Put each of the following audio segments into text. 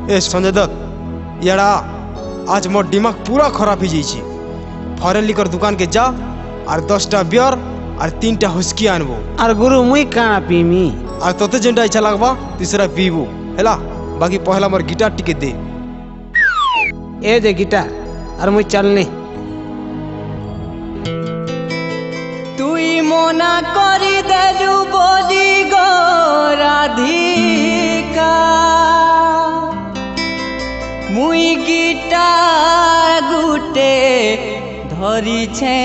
ए संजय दत्त याड़ा आज मोर दिमाग पूरा खराब हो जाइए। फॉरेन लिकर दुकान के जा और 10टा बियर और 3टा हुस्की आनबो। और गुरु मुई काना पीमी और तोते जेंटा इच्छा लगबा तीसरा पीबो हैला। बाकी पहला मोर गिटार टिके दे। ए दे गिटार और मुई चलने। तुई मना करी देलु बोली गो राधिका मुई गिटार गुटे धरी छे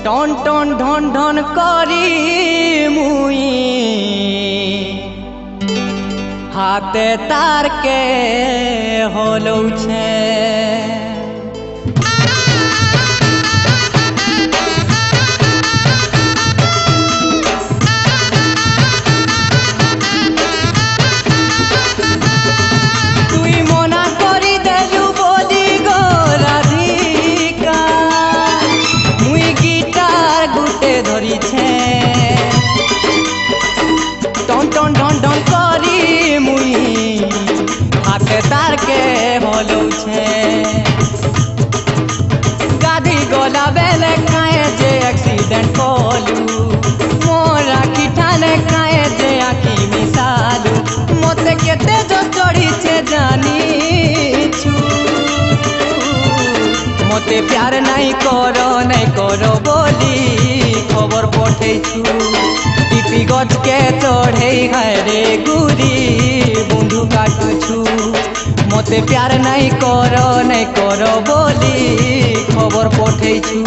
टन टन ढन ढन करी मुई हाथे तार के होलौ छे। टन टन ढन ढन करी मुई हाथे तार के होलौ छे। गाधी गोला बेले खाए जे एक्सीडेंट कोलू मोरा की ठाने खाए जे आखी मिसालू मोते केते जो चढ़ी छे जानी छु मोते प्यार नहीं करो बोली खबर पठे छु। टिपी गछ के चढ़े घरे गुरी बंधु काटू छु मोते प्यार नहीं करो बोली खबर पठे छु।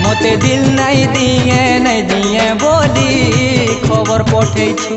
मोते दिल नहीं दिए बोली खबर पठे छु।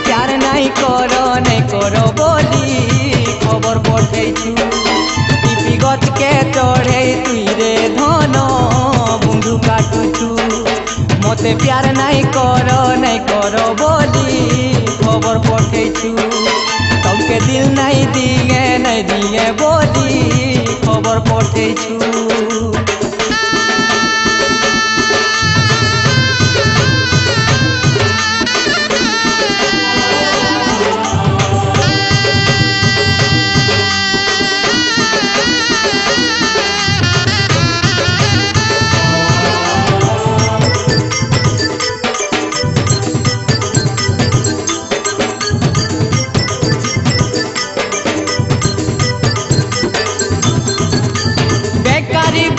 प्यार नहीं करो बोली खबर पठे छु। टिपी गछ के चढ़े तुई रे धन बंधु काटू छु मोते प्यार नहीं करो बोली खबर पठे छु। सबके दिल नहीं दिए बोली खबर पठे छु।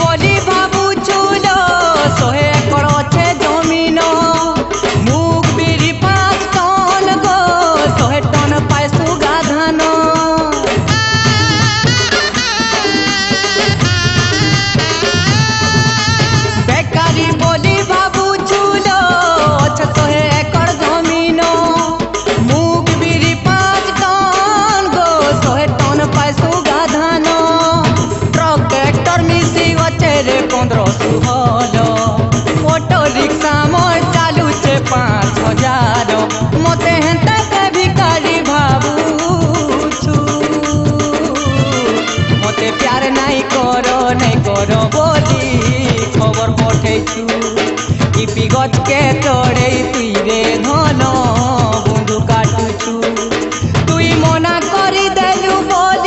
बोली बाबू चूलो सोहे करो छे जमीनो मुख बीड़ी 5 टन गो सोहे टन पाए सुगा धानो। बेकारी बोली बाबू चूलो छे सोहे एकड़ जमीनो मुख बीड़ी 5 टन गो सोहे टन पाए सुगा धानो। ट्रक ट्रैक्टर मिसी रे 1500 ऑटो रिक्शा मोर चालू छे 5000 मोते हेंता के भिखारी भाबू छु मोते प्यार नहीं करो बोली खबर पठे छु। टिपी गछ के चढ़े तुई रे धन बंधु काटू छु तुई मना करी देलु बोली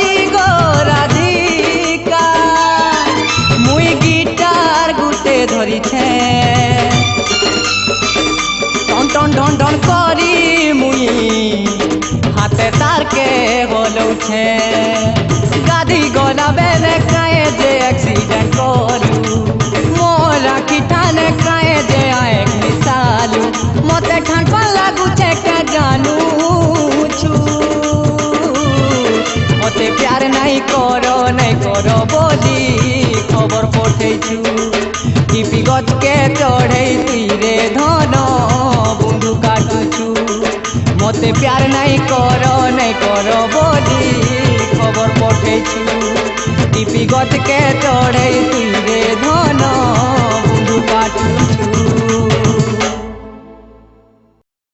तार के होलो छे गाड़ी गोला बेले काए जे एक्सीडेंट कोलू मोरा किठाने काए जे आए मिसालू मते ठान पर लागू छे के जानू छु मते प्यार नहीं करो बोली खबर पठेछु टिपी गछ के चढ़े तीरे धन बुंदू काटुछु मते प्यार नहीं करो बोली खबर पठेछु टिपी गछ के चढ़े तीरे धन बुंदू काटुछु।